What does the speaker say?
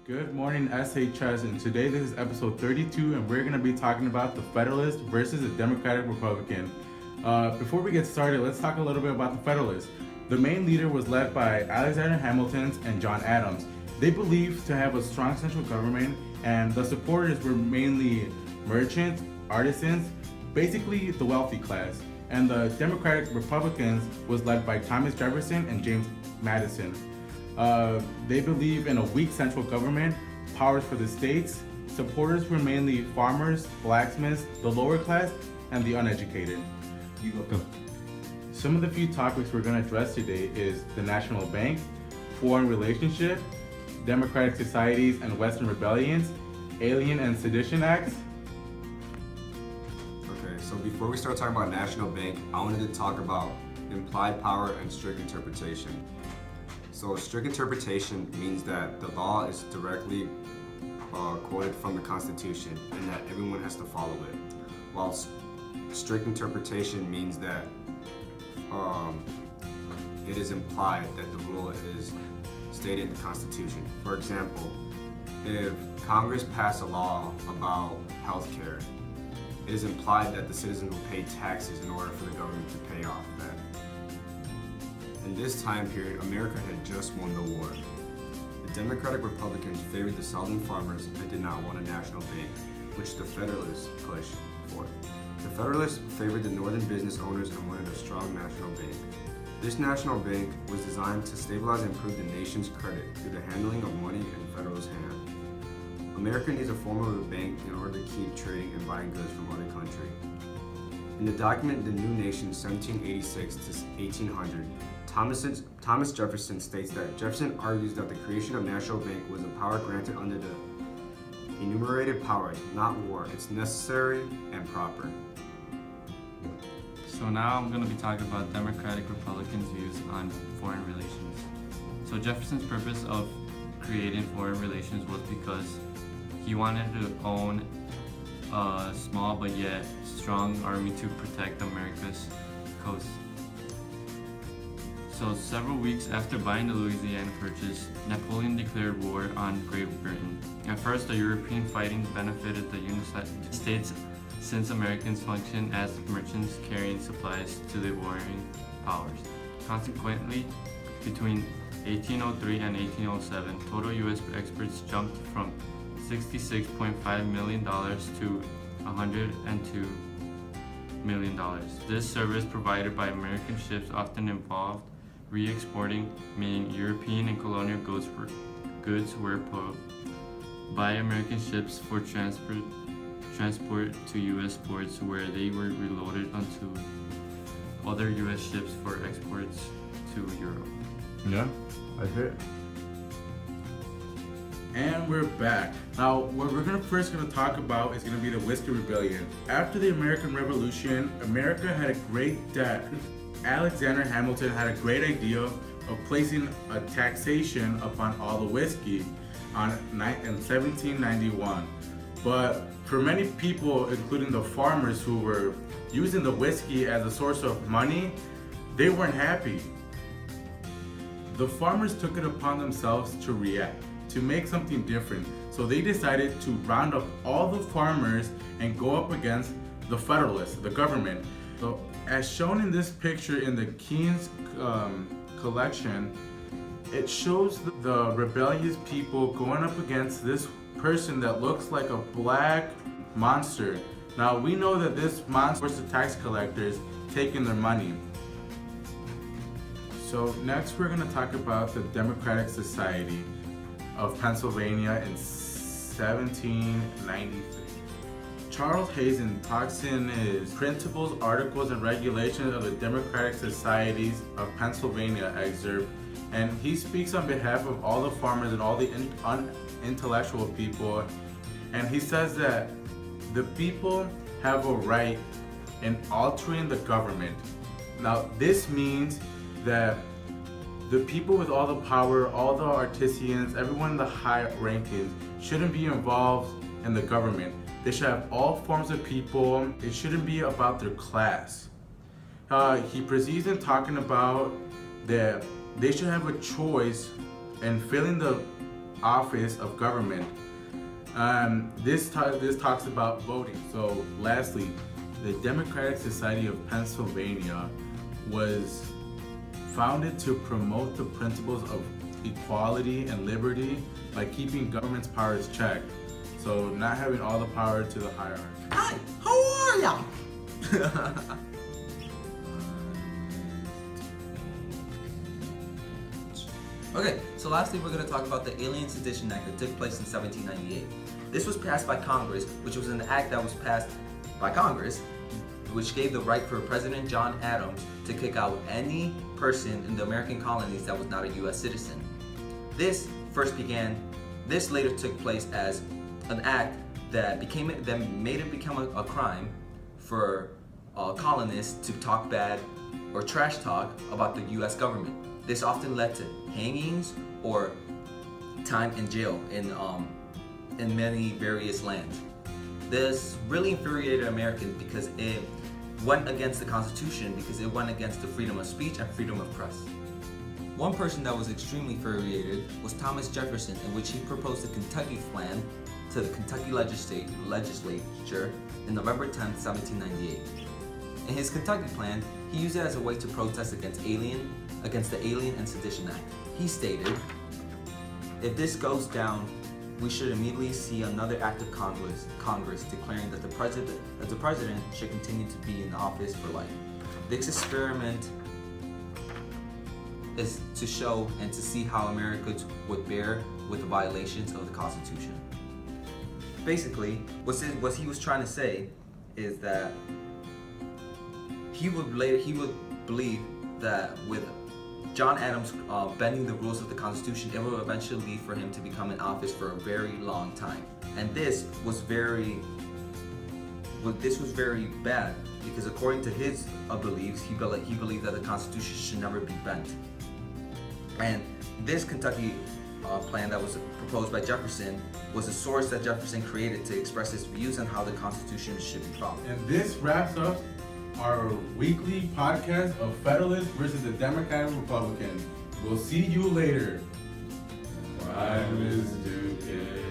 Good morning, SHS, and today this is episode 32, and we're going to be talking about the Federalist versus the Democratic Republican. Before we get started, let's talk a little bit about the Federalist. The main leader was led by Alexander Hamilton and John Adams. They believed to have a strong central government, and the supporters were mainly merchants, artisans, basically the wealthy class. And the Democratic Republicans was led by Thomas Jefferson and James Madison. They believe in a weak central government, powers for the states. Supporters were mainly farmers, blacksmiths, the lower class, and the uneducated. Some of the few topics we're going to address today is the National Bank, foreign relationship, democratic societies and Western rebellions, Alien and Sedition Acts. Okay, so before we start talking about National Bank, I wanted to talk about implied power and strict interpretation. So strict interpretation means that the law is directly quoted from the Constitution and that everyone has to follow it, while strict interpretation means that it is implied that the rule is stated in the Constitution. For example, if Congress passed a law about healthcare, it is implied that the citizens will pay taxes in order for the government to pay off that. In this time period, America had just won the war. The Democratic Republicans favored the southern farmers and did not want a national bank, which the Federalists pushed for. The Federalists favored the northern business owners and wanted a strong national bank. This national bank was designed to stabilize and improve the nation's credit through the handling of money in the Federalist hand. America needs a form of a bank in order to keep trading and buying goods from other countries. In the document The New Nation 1786 to 1800, Thomas Jefferson states that Jefferson argues that the creation of national bank was a power granted under the enumerated powers, not war. It's necessary and proper. So now I'm going to be talking about Democratic Republicans' views on foreign relations. So Jefferson's purpose of creating foreign relations was because he wanted to own a small but yet strong army to protect America's coast. So several weeks after buying the Louisiana Purchase, Napoleon declared war on Great Britain. At first, the European fighting benefited the United States since Americans functioned as merchants carrying supplies to the warring powers. Consequently, between 1803 and 1807, total U.S. exports jumped from $66.5 million to $102 million. This service provided by American ships often involved re-exporting, meaning European and colonial goods were pulled by American ships for transport to U.S. ports, where they were reloaded onto other U.S. ships for exports to Europe. Yeah, that's it. And we're back. Now, what we're first going to talk about is going to be the Whiskey Rebellion. After the American Revolution, America had a great debt. Alexander Hamilton had a great idea of placing a taxation upon all the whiskey in 1791. But for many people, including the farmers who were using the whiskey as a source of money, they weren't happy. The farmers took it upon themselves to react, to make something different. So they decided to round up all the farmers and go up against the Federalists, the government. So as shown in this picture in the Keen's collection, it shows the rebellious people going up against this person that looks like a black monster. Now we know that this monster was the tax collectors taking their money. So next we're going to talk about the Democratic Society of Pennsylvania in 1793. Charles Hazen talks in his Principles, Articles, and Regulations of the Democratic Societies of Pennsylvania excerpt, and he speaks on behalf of all the farmers and all the intellectual people, and he says that the people have a right in altering the government. Now this means that the people with all the power, all the artisans, everyone in the high rankings shouldn't be involved in the government. They should have all forms of people. It shouldn't be about their class. He proceeds in talking about that they should have a choice in filling the office of government. This talks about voting. So, lastly, the Democratic Society of Pennsylvania was founded to promote the principles of equality and liberty by keeping government's powers checked. So, not having all the power to the hierarchy. Hi, how are ya? Okay, so lastly we're going to talk about the Alien Sedition Act that took place in 1798. This was passed by Congress, which was an act that was passed by Congress, which gave the right for President John Adams to kick out any person in the American colonies that was not a U.S. citizen. This later took place as an act that made it become a crime for colonists to talk bad or trash talk about the U.S. government. This often led to hangings or time in jail in many various lands. This really infuriated Americans because it went against the Constitution, because it went against the freedom of speech and freedom of press. One person that was extremely infuriated was Thomas Jefferson, in which he proposed the Kentucky Plan to the Kentucky legislature in November 10, 1798. In his Kentucky Plan, he used it as a way to protest against the Alien and Sedition Act. He stated, "If this goes down, we should immediately see another act of Congress declaring that the president should continue to be in office for life. This experiment is to show and to see how Americans would bear with the violations of the Constitution." Basically, what he was trying to say is that he would believe that with John Adams bending the rules of the Constitution, it will eventually lead for him to become in office for a very long time. And this was very bad, because according to his beliefs, he believed that the Constitution should never be bent. And this Kentucky plan that was proposed by Jefferson was a source that Jefferson created to express his views on how the Constitution should be followed. And this wraps up our weekly podcast of Federalist versus the Democrat and Republican. We'll see you later. Why, Mr. K?